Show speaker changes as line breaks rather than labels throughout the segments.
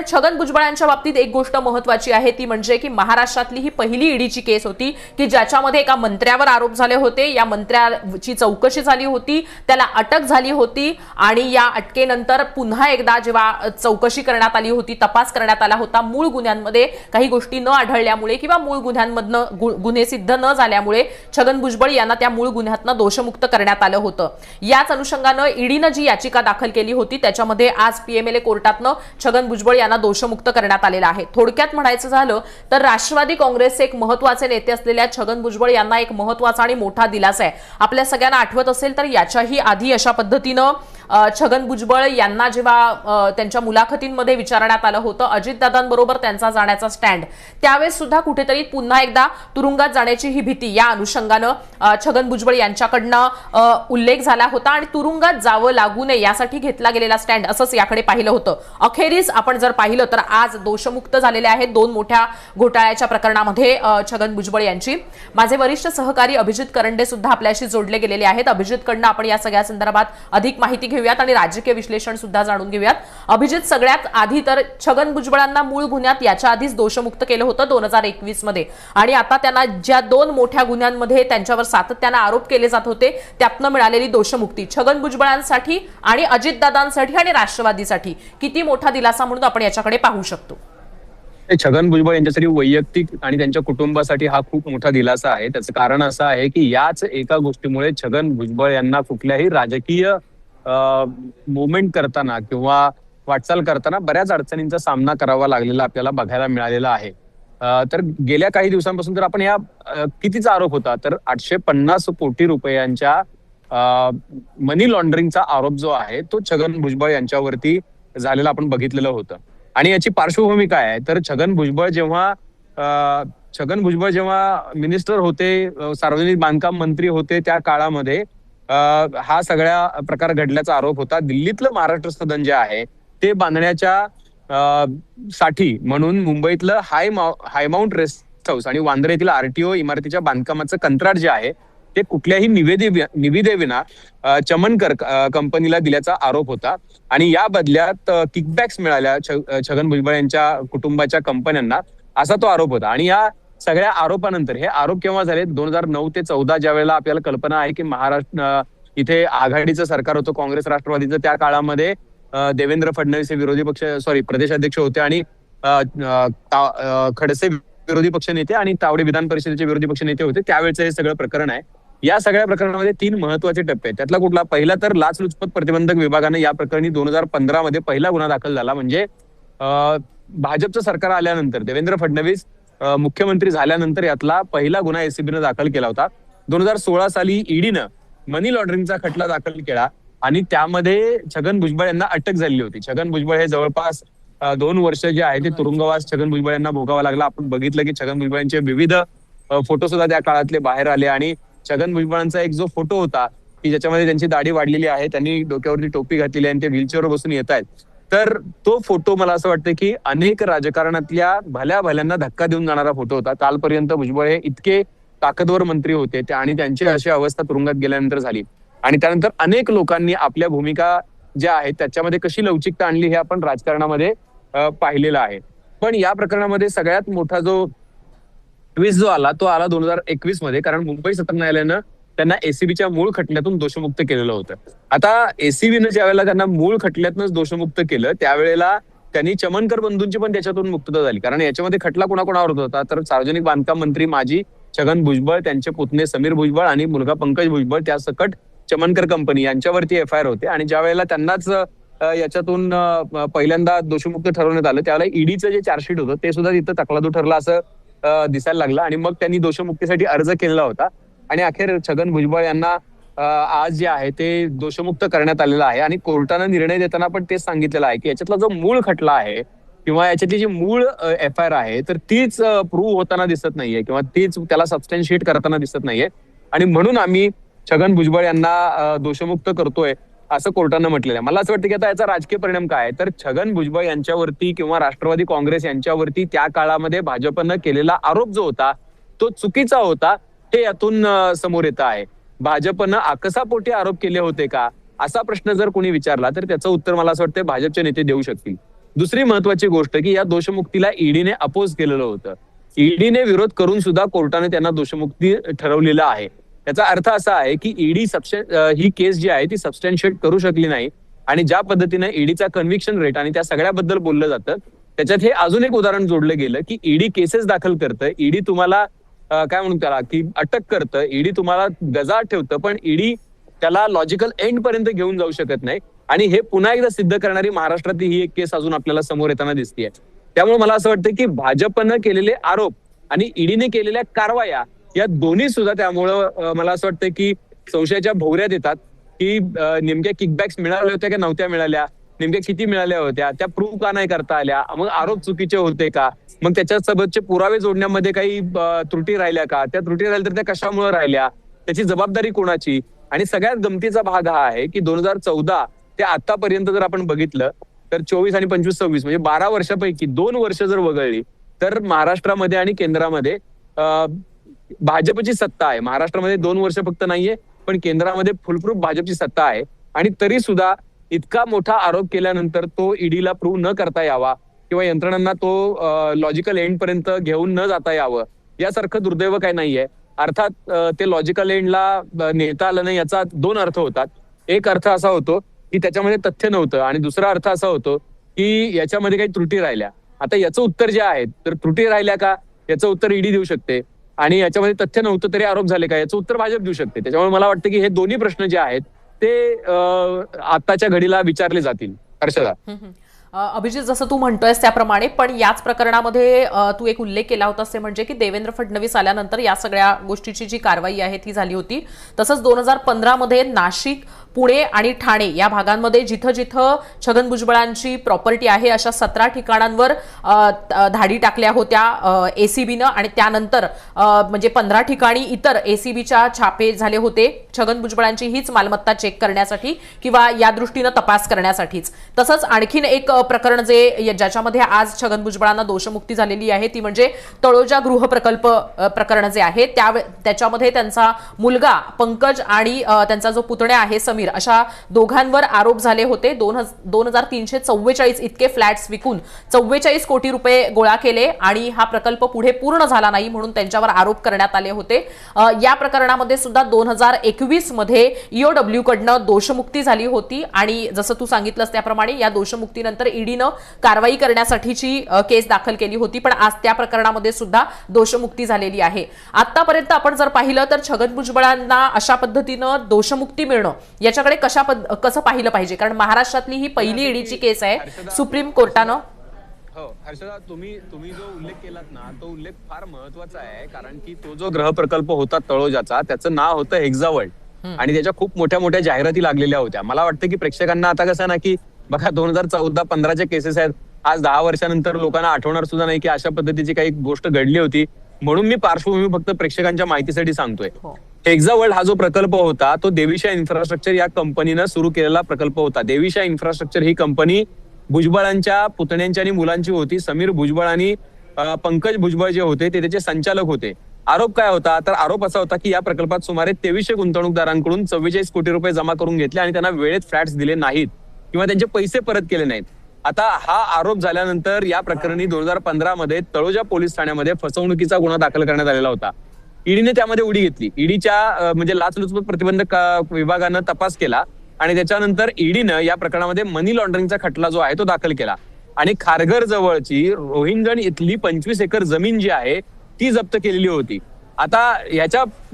छगन भुजबळांच्या बाबतीत एक गोष्ट महत्त्वाची आहे ती म्हणजे की महाराष्ट्रातली ही पहिली ईडीची केस होती की ज्याच्यामध्ये एका मंत्र्यावर आरोप झाले होते, या मंत्र्याची चौकशी झाली होती, त्याला अटक झाली होती आणि या अटकेनंतर पुन्हा एकदा जेव्हा चौकशी करण्यात आली होती, तपास करण्यात आला होता, मूळ गुन्ह्यांमध्ये काही गोष्टी न आढळल्यामुळे किंवा मूळ गुन्ह्यांमधनं गुन्हे सिद्ध न झाल्यामुळे छगन भुजबळ यांना त्या मूळ गुन्ह्यातनं दोषमुक्त करण्यात आलं होतं। याच अनुषंगानं ईडीनं जी याचिका दाखल केली होती त्याच्यामध्ये आज पीएमएलए कोर्टातनं छगन भुजबळ यांना दोषमुक्त करण्यात आलेला आहे। थोडक्यात म्हणायचं झालं तर राष्ट्रवादी काँग्रेसचे एक महत्त्वाचे नेते असलेल्या छगन भुजबळ यांना एक महत्त्वाचा आणि मोठा दिलासा आहे। आपल्या सगळ्यांना आठवत असेल तर याच्याही आधी अशा पद्धतीनं छगन भुजबळ यांना जेव्हा त्यांच्या मुलाखतींमध्ये विचारण्यात आलं होतं अजितदादांबरोबर त्यांचा जाण्याचा स्टँड, त्यावेळेस सुद्धा कुठेतरी पुन्हा एकदा तुरुंगात जाण्याची ही भीती या अनुषंगानं छगन भुजबळ यांच्याकडनं उल्लेख झाला होता आणि तुरुंगात जावं लागू नये यासाठी घेतला गेलेला स्टँड असंच याकडे पाहिलं होतं। अखेरीस आपण जर पाहिलं तर आज दोषमुक्त झालेले आहेत दोन मोठ्या घोटाळ्याच्या प्रकरणामध्ये छगन भुजबळ यांची। माझे वरिष्ठ सहकारी अभिजित करंडे सुद्धा आपल्याशी जोडले गेलेले आहेत। अभिजितकडनं आपण या सगळ्या संदर्भात अधिक माहिती घेऊयात आणि राजकीय विश्लेषण सुद्धा जाणून घेऊयात। अभिजित, सगळ्यात आधी तर छगन भुजबळांना मूळ गुन्ह्यात याच्या आधीच दोषमुक्त केलं होतं 2021 मध्ये आणि आता त्यांना ज्या दोन मोठ्या गुन्ह्यांमध्ये त्यांच्यावर सातत्याने आरोप केले जात होते त्यातनं मिळालेली दोषमुक्ती छगन भुजबळांसाठी आणि अजितदादांसाठी आणि राष्ट्रवादीसाठी किती मोठा दिलासा म्हणून आपण याच्याकडे पाहू शकतो?
छगन भुजबळ यांच्यासाठी वैयक्तिक आणि त्यांच्या कुटुंबासाठी हा खूप मोठा दिलासा आहे। त्याचं कारण असं आहे की याच एका गोष्टीमुळे छगन भुजबळ यांना कुठल्याही राजकीय मुवमेंट करताना किंवा वाटचाल करताना बऱ्याच अडचणींचा सामना करावा लागलेला आपल्याला बघायला मिळालेला आहे। तर गेल्या काही दिवसांपासून तर आपण या कितीचा आरोप होता तर 850 कोटी रुपयांच्या मनी लॉन्ड्रिंगचा आरोप जो आहे तो छगन भुजबळ यांच्यावरती झालेला आपण बघितलेलं होतं। आणि याची पार्श्वभूमी काय आहे तर छगन भुजबळ जेव्हा मिनिस्टर होते, सार्वजनिक बांधकाम मंत्री होते, त्या काळामध्ये हा सगळ्या प्रकार घडल्याचा आरोप होता। दिल्लीतलं महाराष्ट्र सदन जे आहे ते बांधण्याच्या साठी म्हणून मुंबईतलं हायमाउंट रेस्ट हाऊस आणि वांद्रे येथील आरटीओ इमारतीच्या बांधकामाचं कंत्राट जे आहे ते कुठल्याही निविदेविना चमनकर कंपनीला दिल्याचा आरोप होता आणि या बदल्यात किकबॅक्स मिळाल्या छगन भुजबळ यांच्या कुटुंबाच्या कंपन्यांना, असा तो आरोप होता। आणि या सगळ्या आरोपानंतर, हे आरोप केव्हा झाले 2009 ते 14 ज्या वेळेला आपल्याला कल्पना आहे की महाराष्ट्र इथे आघाडीचं सरकार होतं काँग्रेस राष्ट्रवादीचं, त्या काळामध्ये देवेंद्र फडणवीस हे प्रदेशाध्यक्ष होते आणि खडसे विरोधी पक्ष नेते आणि तावडे विधान परिषदेचे विरोधी पक्ष नेते होते। त्यावेळेचं हे सगळं प्रकरण आहे। या सगळ्या प्रकरणामध्ये 3 महत्वाचे टप्पे आहेत। त्यातला कुठला? पहिला तर लाचलुचपत प्रतिबंधक विभागाने या प्रकरणी 2015 मध्ये पहिला गुन्हा दाखल झाला। म्हणजे भाजपचं सरकार आल्यानंतर, देवेंद्र फडणवीस मुख्यमंत्री झाल्यानंतर यातला पहिला गुन्हा एसीबीने दाखल केला होता। 2016 साली ईडीनं मनी लॉन्ड्रिंगचा खटला दाखल केला आणि त्यामध्ये छगन भुजबळ यांना अटक झाली होती। छगन भुजबळ हे जवळपास 2 वर्ष जे आहे ते तुरुंगवास छगन भुजबळ यांना भोगावा लागला। आपण बघितलं की छगन भुजबळ यांचे विविध फोटो सुद्धा त्या काळातले बाहेर आले आणि छगन भुजबळांचा एक जो फोटो होता की ज्याच्यामध्ये त्यांची दाढी वाढलेली आहे, त्यांनी डोक्यावरती टोपी घातलेली आहे आणि ते व्हीलचेअरवर बसून येत आहेत, तर तो फोटो मला असं वाटतं की अनेक राजकारणातल्या भल्या भल्यांना धक्का देऊन जाणारा फोटो होता। कालपर्यंत भुजबळ हे इतके ताकदवर मंत्री होते आणि त्यांची अशी अवस्था तुरुंगात गेल्यानंतर झाली आणि त्यानंतर अनेक लोकांनी आपल्या भूमिका ज्या आहेत त्याच्यामध्ये कशी लवचिकता आणली हे आपण राजकारणामध्ये पाहिलेलं आहे। पण या प्रकरणामध्ये सगळ्यात मोठा जो ट्विस्ट जो आला तो आला 2021 मध्ये, कारण मुंबई सत्र न्यायालयानं त्यांना एसीबीच्या मूळ खटल्यातून दोषमुक्त केलेलं होतं। आता एसीबीनं ज्या वेळेला त्यांना मूळ खटल्यातूनच दोषमुक्त केलं त्यावेळेला त्यांनी चमनकर बंधूंची पण त्याच्यातून मुक्तता झाली, कारण याच्यामध्ये खटला कोणाकोणावर होता तर सार्वजनिक बांधकाम मंत्री माजी छगन भुजबळ, त्यांचे पुतणे समीर भुजबळ आणि मुलगा पंकज भुजबळ, त्या सकट चमनकर कंपनी यांच्यावरती एफआयआर होते। आणि ज्या वेळेला त्यांनाच याच्यातून पहिल्यांदा दोषमुक्त ठरवण्यात आलं त्यावेळेला ईडीचं जे चार्जशीट होतं ते सुद्धा तिथं तकलादू ठरलं असं दिसायला लागलं आणि मग त्यांनी दोषमुक्तीसाठी अर्ज केलेला होता आणि अखेर छगन भुजबळ यांना आज जे आहे ते दोषमुक्त करण्यात आलेलं आहे। आणि कोर्टानं निर्णय देताना पण तेच सांगितलेलं आहे की याच्यातला जो मूळ खटला आहे किंवा याच्यातली जी मूळ एफआयआर आहे तर तीच प्रूव्ह होताना दिसत नाहीये किंवा तीच त्याला सबस्टॅन्शिएट करताना दिसत नाहीये आणि म्हणून आम्ही छगन भुजबळ यांना दोषमुक्त करतोय असं कोर्टानं म्हटलेलं आहे। मला असं वाटतं की आता याचा राजकीय परिणाम काय आहे तर छगन भुजबळ यांच्यावरती किंवा राष्ट्रवादी काँग्रेस यांच्यावरती त्या काळामध्ये भाजपनं केलेला आरोप जो होता तो चुकीचा होता हे यातून समोर येत आहे। भाजपनं आकसापोटी आरोप केले होते का असा प्रश्न जर कोणी विचारला तर त्याचं उत्तर मला असं वाटतं भाजपचे नेते देऊ शकतील। दुसरी महत्वाची गोष्ट की या दोषमुक्तीला ईडीने अपोज केलेलं होतं. ईडीने विरोध करून सुद्धा कोर्टाने त्यांना दोषमुक्ती ठरवलेलं आहे. याचा अर्थ असा आहे की ईडी ही केस जी आहे ती सबस्टॅन्शिएट करू शकली नाही आणि ज्या पद्धतीने ईडीचा कन्व्हिक्शन रेट आणि त्या सगळ्याबद्दल बोललं जातं त्याच्यात हे अजून एक उदाहरण जोडलं गेलं की ईडी केसेस दाखल करतं, ईडी तुम्हाला काय म्हणून त्याला की अटक करतं, ईडी तुम्हाला गजाआड ठेवतं, पण ईडी त्याला लॉजिकल एंड पर्यंत घेऊन जाऊ शकत नाही. आणि हे पुन्हा एकदा सिद्ध करणारी महाराष्ट्रातली ही एक केस अजून आपल्याला समोर येताना दिसतेय. त्यामुळे मला असं वाटतं की भाजपनं केलेले आरोप आणि ईडीने केलेल्या कारवाया या दोन्ही सुद्धा त्यामुळं मला असं वाटतं की संशयाच्या भोवऱ्यात येतात की नेमक्या किकबॅक्स मिळाल्या होत्या का नव्हत्या मिळाल्या, नेमक्या किती मिळाल्या होत्या, त्या प्रूव्ह का नाही करता आल्या, मग आरोप चुकीचे होते का, मग त्याच्यासोबतचे पुरावे जोडण्यामध्ये काही त्रुटी राहिल्या का, त्या त्रुटी राहिल्या तर त्या कशामुळे राहिल्या, त्याची जबाबदारी कोणाची. आणि सगळ्यात गमतीचा भाग हा आहे की 2014 ते आतापर्यंत जर आपण बघितलं तर 24 आणि 25-26 म्हणजे 12 वर्षापैकी 2 वर्ष जर वगळली तर महाराष्ट्रामध्ये आणि केंद्रामध्ये भाजपची सत्ता आहे. महाराष्ट्रामध्ये 2 वर्ष फक्त नाहीये, पण केंद्रामध्ये फुलप्रूफ भाजपची सत्ता आहे. आणि तरी सुद्धा इतका मोठा आरोप केल्यानंतर तो ईडीला प्रूव्ह न करता यावा किंवा यंत्रणांना तो लॉजिकल एंड पर्यंत घेऊन न जाता यावं यासारखं दुर्दैव काही नाहीये. अर्थात ते लॉजिकल एंडला नेता आलं नाही याचा 2 अर्थ होतात. एक अर्थ असा होतो की त्याच्यामध्ये तथ्य नव्हतं आणि दुसरा अर्थ असा होतो की याच्यामध्ये काही त्रुटी राहिल्या. आता याचं उत्तर जे आहे तर त्रुटी राहिल्या का याचं उत्तर ईडी देऊ शकते आणि याच्यामध्ये तथ्य नव्हतं तरी आरोप झाले का याचं उत्तर भाजप देऊ शकते. त्याच्यामुळे मला वाटतं की हे दोन्ही प्रश्न जे आहेत ते आताच्या घडीला विचारले जातील. हर्षदा,
अभिजित, जसं तू म्हणतोयस त्याप्रमाणे, पण याच प्रकरणामध्ये तू एक उल्लेख केला होतास ते म्हणजे की देवेंद्र फडणवीस आल्यानंतर या सगळ्या गोष्टीची जी कारवाई आहे ती झाली होती. तसंच 2015 मध्ये नाशिक, पुणे आणि ठाणे या भागांमध्ये जिथं जिथं छगन भुजबळांची प्रॉपर्टी आहे अशा 17 ठिकाणांवर धाडी टाकल्या होत्या एसीबीनं आणि त्यानंतर म्हणजे 15 ठिकाणी इतर एसीबीच्या छापे झाले होते छगन भुजबळांची हीच मालमत्ता चेक करण्यासाठी किंवा या दृष्टीनं तपास करण्यासाठीच. तसंच आणखीन एक प्रकरण ज्याच्यामध्ये आज छगन भुजबळांना दोषमुक्ती झालेली आहे ती म्हणजे तळोजा गृह प्रकल्प प्रकरण जे आहे त्याच्यामध्ये त्यांचा मुलगा पंकज आणि त्यांचा जो पुतण्या आहे समीर अशा दोघांवर आरोप झाले होते. 2344 इतके फ्लॅट्स विकून 44 कोटी रुपये गोळा केले आणि हा प्रकल्प पुढे पूर्ण झाला नाही म्हणून त्यांच्यावर आरोप करण्यात आले होते. या प्रकरणामध्ये सुद्धा 2021 मध्ये ईओडब्ल्यू कडनं दोषमुक्ती झाली होती आणि जसं तू सांगितलंस त्याप्रमाणे या दोषमुक्तीनंतर ईडीनं कारवाई करण्यासाठीची केस दाखल केली होती, पण आज त्या प्रकरणामध्ये सुद्धा दोषमुक्ती झालेली आहे. आतापर्यंत आपण जर पाहिलं तर छगन भुजबळांना अशा पद्धतीनं दोषमुक्ती मिळणं याच्याकडे कसं पाहिलं पाहिजे, कारण महाराष्ट्रातली ही पहिली ईडीची केस आहे सुप्रीम कोर्टानं.
हो हर्षदा, तुम्ही जो उल्लेख केलात ना तो उल्लेख फार महत्वाचा आहे, कारण की तो जो ग्रह प्रकल्प होता तळोजाचा त्याचं नाव होतं हेक्झावर्ल्ड आणि त्याच्या खूप मोठ्या मोठ्या जाहिराती लागलेल्या होत्या. मला वाटतं की प्रेक्षकांना आता कसं ना की बघा 2014-15च्या केसेस आहेत, आज 10 वर्षानंतर लोकांना आठवणार सुद्धा नाही की अशा पद्धतीची काही गोष्ट घडली होती. म्हणून मी पार्श्वभूमी फक्त प्रेक्षकांच्या माहितीसाठी सांगतोय. हेक्झावर्ल्ड हा जो प्रकल्प होता तो देवीशा इन्फ्रास्ट्रक्चर या कंपनीनं सुरू केलेला प्रकल्प होता. देवीशा इन्फ्रास्ट्रक्चर ही कंपनी भुजबळांच्या पुतण्यांची आणि मुलांची होती. समीर भुजबळ आणि पंकज भुजबळ जे होते ते त्याचे संचालक होते. आरोप काय होता तर आरोप असा होता की या प्रकल्पात सुमारे 2300 गुंतवणूकदारांकडून 44 कोटी रुपये जमा करून घेतले आणि त्यांना वेळेत फ्लॅट्स दिले नाहीत किंवा त्यांचे पैसे परत केले नाहीत. आता हा आरोप झाल्यानंतर या प्रकरणी 2015 मध्ये तळोजा पोलीस ठाण्यामध्ये फसवणुकीचा गुन्हा दाखल करण्यात आलेला होता. ईडीने त्यामध्ये उडी घेतली. ईडीच्या म्हणजे लाचलुचपत प्रतिबंधक विभागानं तपास केला आणि त्याच्यानंतर ईडीनं या प्रकरणामध्ये मनी लॉन्ड्रिंगचा खटला जो आहे तो दाखल केला आणि खारघर जवळची रोहिंगण इथली 25 एकर जमीन जी आहे ती जप्त केलेली होती. आता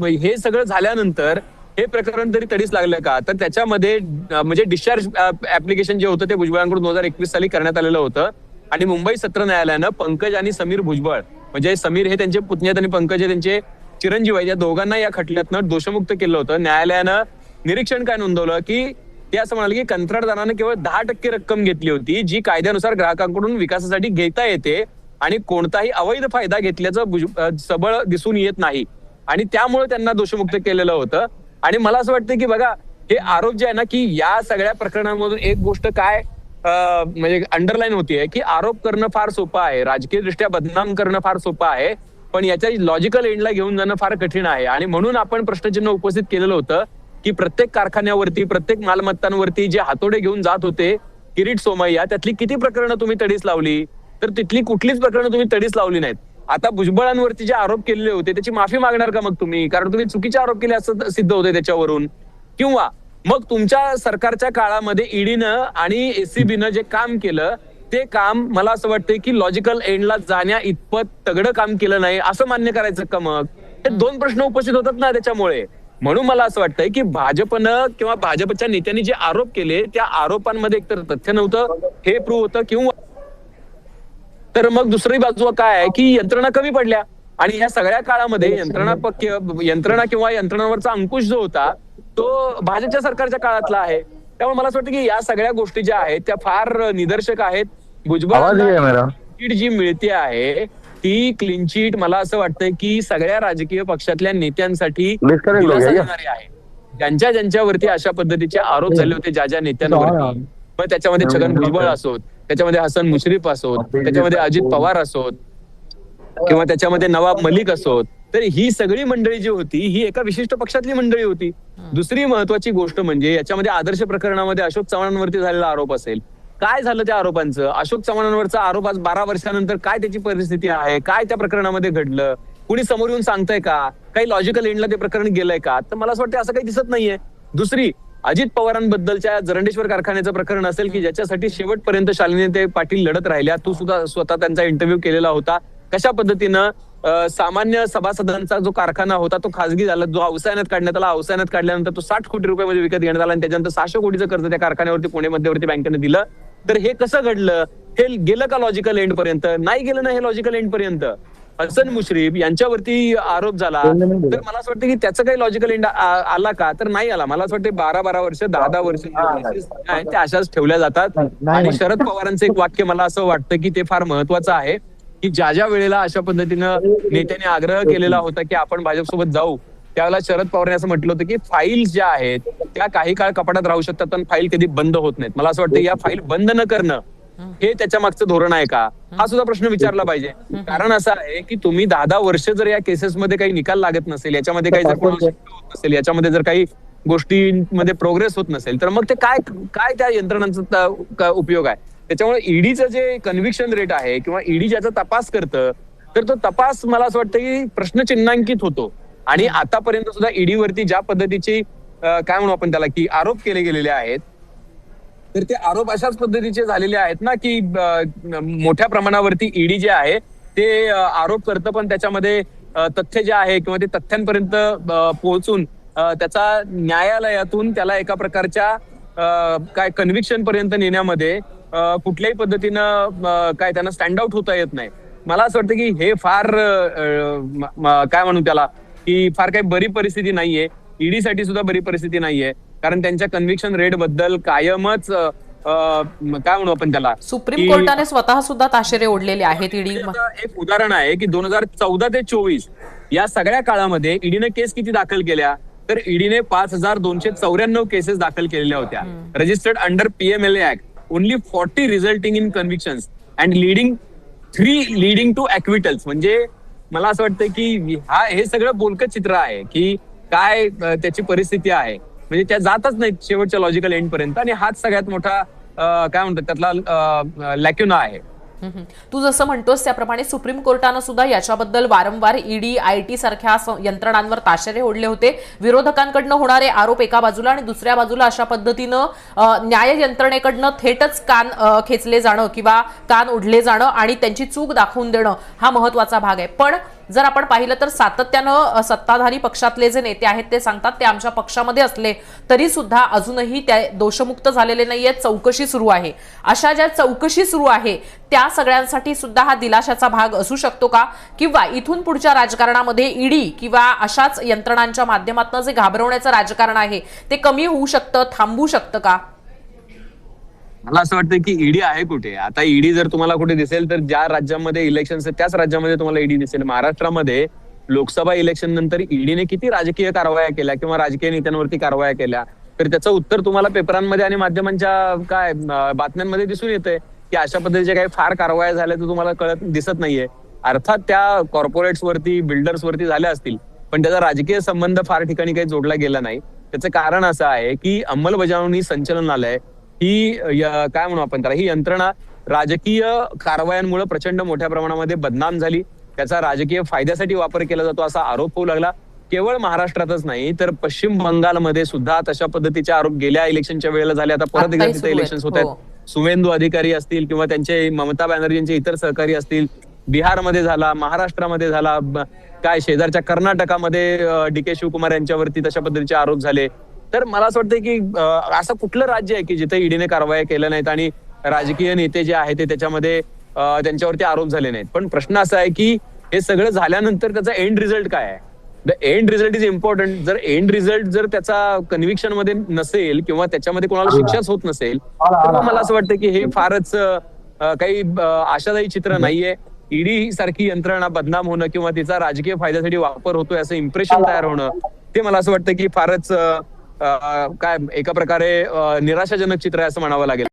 हे सगळं झाल्यानंतर हे प्रकरण तरी तडीस लागलं का तर त्याच्यामध्ये म्हणजे डिस्चार्ज ऍप्लिकेशन जे होतं ते भुजबळांकडून 2021 साली करण्यात आलेलं होतं आणि मुंबई सत्र न्यायालयानं पंकज आणि समीर भुजबळ म्हणजे समीर हे त्यांचे पुतणी आणि पंकज हे त्यांचे चिरंजीव आहेत या दोघांना या खटल्यातनं दोषमुक्त केलं होतं. न्यायालयानं निरीक्षण काय नोंदवलं की ते असं म्हणाले की कंत्राटदाराने केवळ 10% रक्कम घेतली होती जी कायद्यानुसार ग्राहकांकडून विकासासाठी घेता येते आणि कोणताही अवैध फायदा घेतल्याचं सबळ दिसून येत नाही आणि त्यामुळे त्यांना दोषमुक्त केलेलं होतं. आणि मला असं वाटतं की बघा हे आरोप जे आहे ना की या सगळ्या प्रकरणांमधून एक गोष्ट काय म्हणजे अंडरलाईन होतीये की आरोप करणं फार सोपं आहे, राजकीय दृष्ट्या बदनाम करणं फार सोपं आहे, पण याच्या लॉजिकल एंडला घेऊन जाणं फार कठीण आहे. आणि म्हणून आपण प्रश्नचिन्ह उपस्थित केलेलं होतं की प्रत्येक कारखान्यावरती प्रत्येक मालमत्तांवरती जे हातोडे घेऊन जात होते किरीट सोमय्या, त्यातली किती प्रकरणं तुम्ही तडीस लावली? तर तिथली कुठलीच प्रकरणं तुम्ही तडीस लावली नाहीत. आता भुजबळांवरती जे आरोप केलेले होते त्याची माफी मागणार का मग तुम्ही? कारण तुम्ही चुकीचे आरोप केले असं सिद्ध होते त्याच्यावरून. किंवा मग तुमच्या सरकारच्या काळामध्ये ईडीनं आणि एसीबीनं जे काम केलं ते काम मला असं वाटतंय की लॉजिकल एंडला जाण्या इतपत तगडं काम केलं नाही असं मान्य करायचं का मग? हे दोन प्रश्न उपस्थित होतात ना त्याच्यामुळे. म्हणून मला असं वाटतंय की भाजपनं किंवा भाजपच्या नेत्यांनी जे आरोप केले त्या आरोपांमध्ये एकतर तथ्य नव्हतं हे प्रूव्ह होतं, किंवा तर मग दुसरी बाजू काय आहे की यंत्रणा कमी पडल्या. आणि या सगळ्या काळामध्ये यंत्रणा किंवा यंत्रणांवरचा अंकुश जो होता तो भाजपच्या सरकारच्या काळातला आहे. त्यामुळे मला असं वाटतं की या सगळ्या गोष्टी ज्या आहेत त्या फार निदर्शक आहेत. भुजबळांना जी मिळते आहे ती क्लीन चिट मला असं वाटतंय की सगळ्या राजकीय पक्षातल्या नेत्यांसाठी दिलासा देणारी आहे. ज्यांच्या ज्यांच्यावरती अशा पद्धतीचे आरोप झाले होते ज्या ज्या नेत्यांवरती, मग त्याच्यामध्ये छगन भुजबळ असोत, त्याच्यामध्ये हसन मुश्रीफ असोत, त्याच्यामध्ये अजित पवार असोत किंवा त्याच्यामध्ये नवाब मलिक असोत, तर ही सगळी मंडळी जी होती ही एका विशिष्ट पक्षातली मंडळी होती. दुसरी महत्वाची गोष्ट म्हणजे याच्यामध्ये आदर्श प्रकरणामध्ये अशोक चव्हाणांवरती झालेला आरोप असेल. काय झालं त्या आरोपांचं? अशोक चव्हाणांवरचा आरोप आज 12 वर्षानंतर काय त्याची परिस्थिती आहे, काय त्या प्रकरणामध्ये घडलं, कुणी समोर येऊन सांगतंय का? काही लॉजिकल एंडला ते प्रकरण गेलंय का? तर मला असं वाटतं असं काही दिसत नाहीये. दुसरी, अजित पवारांबद्दलच्या जरंडेश्वर कारखान्याचं प्रकरण असेल की ज्याच्यासाठी शेवटपर्यंत शालिनी पाटील लढत राहिल्या. तू सुद्धा स्वतः त्यांचा इंटरव्ह्यू केलेला होता. कशा पद्धतीनं सामान्य सभासदांचा जो कारखाना होता तो खासगी झाला, जो अवसायात काढण्यात आला, अवसायात काढल्यानंतर तो 60 कोटी रुपयामध्ये विकत घेण्यात आला आणि त्याच्यानंतर 600 कोटीचं कर्ज त्या कारखान्यावरती पुणे मध्यवर्ती बँकेने दिलं. तर हे कसं घडलं? हे गेलं का लॉजिकल एंड पर्यंत? नाही गेलं ना हे लॉजिकल एंड पर्यंत. हसन मुश्रीफ यांच्यावरती आरोप झाला तर मला असं वाटतं की त्याचं काही लॉजिकल एंड आला का? तर नाही आला. मला असं वाटतं 12-12 वर्ष 10-10 वर्ष ते अशाच ठेवल्या जातात. आणि शरद पवारांचं एक वाक्य मला असं वाटतं की ते फार महत्वाचं आहे की ज्या ज्या वेळेला अशा पद्धतीनं नेत्याने आग्रह केलेला होता की आपण भाजपसोबत जाऊ, त्यावेळेला शरद पवारांनी असं म्हटलं होतं की फाईल्स ज्या आहेत त्या काही काळ कपाटात राहू शकतात पण फाईल कधी बंद होत नाहीत. मला असं वाटतं या फाईल बंद न करणं हे त्याच्या मागचं धोरण आहे का, हा सुद्धा प्रश्न विचारला पाहिजे. कारण असं आहे की तुम्ही 10-10 वर्ष जर या केसेसमध्ये काही निकाल लागत नसेल, याच्यामध्ये काही जर होत नसेल, याच्यामध्ये जर काही गोष्टींमध्ये प्रोग्रेस होत नसेल तर मग ते काय काय त्या यंत्रणांचा उपयोग आहे? त्याच्यामुळे ईडीचं जे कन्व्हिक्शन रेट आहे किंवा ईडी ज्याचा तपास करतं तर तो तपास मला असं वाटतं की प्रश्नचिन्हांकित होतो. आणि आतापर्यंत सुद्धा ईडीवरती ज्या पद्धतीची काय म्हणू आपण त्याला की आरोप केले गेलेले आहेत तर ते आरोप अशाच पद्धतीचे झालेले आहेत ना की मोठ्या प्रमाणावरती ईडी जे आहे ते आरोप करतं पण त्याच्यामध्ये तथ्य जे आहे किंवा ते तथ्यांपर्यंत पोहोचून त्याचा न्यायालयातून त्याला एका प्रकारच्या काय कन्व्हिक्शन पर्यंत नेण्यामध्ये कुठल्याही पद्धतीनं काय त्यांना स्टँड आउट होता येत नाही. मला असं वाटतं की हे फार काय म्हणू त्याला की फार काही बरी परिस्थिती नाहीये. ईडीसाठी सुद्धा बरी परिस्थिती नाहीये कारण त्यांच्या कन्व्हिक्शन रेट बद्दल कायमच काय म्हणू आपण त्याला
सुप्रीम कोर्टाने स्वतः सुद्धा ताशेरे ओढलेले आहेत. ईडी
एक उदाहरण आहे की 2014 ते 24 या सगळ्या काळामध्ये ईडीने केस किती दाखल केल्या? तर ईडीने 5294 केसेस दाखल केलेल्या होत्या. Registered under PMLA act. Only 40 resulting in convictions and 3 leading to acquittals. म्हणजे मला असं वाटतं की हे सगळं बोलकं चित्र आहे की काय त्याची परिस्थिती आहे. म्हणजे त्या जातच नाहीत शेवटच्या लॉजिकल एंड पर्यंत आणि हाच सगळ्यात मोठा काय म्हणतात त्यातला लॅक्युना आहे.
तू जसं म्हणतोस त्याप्रमाणे सुप्रीम कोर्टानं सुद्धा याच्याबद्दल वारंवार ईडी आयटी सारख्या यंत्रणांवर ताशेरे ओढले होते. विरोधकांकडनं होणारे आरोप एका बाजूला आणि दुसऱ्या बाजूला अशा पद्धतीनं न्याय यंत्रणेकडनं थेटच कान खेचले जाणं किंवा कान ओढले जाणं आणि त्यांची चूक दाखवून देणं हा महत्वाचा भाग आहे. पण जर आपण पाहिलं तर सातत्यानं सत्ताधारी पक्षातले जे नेते आहेत ते सांगतात ते आमच्या पक्षामध्ये असले तरी सुद्धा अजूनही त्या दोषमुक्त झालेले नाहीयेत, चौकशी सुरू आहे. अशा ज्या चौकशी सुरू आहे त्या सगळ्यांसाठी सुद्धा हा दिलाशाचा भाग असू शकतो का? किंवा इथून पुढच्या राजकारणामध्ये ईडी किंवा अशाच यंत्रणांच्या माध्यमातून जे घाबरवण्याचं राजकारण आहे ते कमी होऊ शकतं, थांबू शकतं का?
मला असं वाटतं की ईडी आहे कुठे? आता ईडी जर तुम्हाला कुठे दिसेल तर ज्या राज्यामध्ये इलेक्शन त्याच राज्यामध्ये तुम्हाला ईडी दिसेल. महाराष्ट्रामध्ये लोकसभा इलेक्शन नंतर ईडीने किती राजकीय कारवाया केल्या किंवा राजकीय नेत्यांवरती कारवाया केल्या तर त्याचं उत्तर तुम्हाला पेपरांमध्ये आणि माध्यमांच्या काय बातम्यांमध्ये दिसून येतंय की अशा पद्धतीच्या काही फार कारवाया झाल्या तर तुम्हाला दिसत नाहीये. अर्थात त्या कॉर्पोरेट्स वरती बिल्डर्स वरती झाल्या असतील पण त्याचा राजकीय संबंध फार ठिकाणी काही जोडला गेला नाही. त्याचं कारण असं आहे की अंमलबजावणी संचालनालय काय म्हणू आपण त्याला, ही यंत्रणा राजकीय कारवायांमुळे प्रचंड मोठ्या प्रमाणामध्ये बदनाम झाली, त्याचा राजकीय फायद्यासाठी वापर केला जातो असा आरोप होऊ लागला. केवळ महाराष्ट्रातच नाही तर पश्चिम बंगालमध्ये सुद्धा तशा पद्धतीचे आरोप गेल्या इलेक्शनच्या वेळेला झाले. आता परत एकदा
आत्ताही
तिथे
सुरू आहेत.
इलेक्शन होत आहेत.
हो.
सुवेंदू अधिकारी असतील किंवा त्यांचे ममता बॅनर्जींचे इतर सहकारी असतील, बिहारमध्ये झाला, महाराष्ट्रामध्ये झाला, काय शेजारच्या कर्नाटकामध्ये DK शिवकुमार यांच्यावरती तशा पद्धतीचे आरोप झाले. तर मला असं वाटतं की असं कुठलं राज्य आहे की जिथे ईडीने कारवाई केल्या नाहीत आणि राजकीय नेते जे आहेत ते त्याच्यामध्ये त्यांच्यावरती आरोप झाले नाहीत. पण प्रश्न असा आहे की हे सगळं झाल्यानंतर त्याचा एंड रिझल्ट काय आहे? The end result is important. जर एंड रिझल्ट जर त्याचा कन्व्हिक्शन मध्ये नसेल किंवा त्याच्यामध्ये कोणाला शिक्षाच होत नसेल तर मग मला असं वाटतं की हे फारच काही आशादायी चित्र नाहीये. ईडी सारखी यंत्रणा बदनाम होणं किंवा तिचा राजकीय फायद्यासाठी वापर होतोय असं इम्प्रेशन तयार होणं, ते मला असं वाटतं की फारच काय एका प्रकारे निराशाजनक चित्र आहे असं म्हणावं लागेल.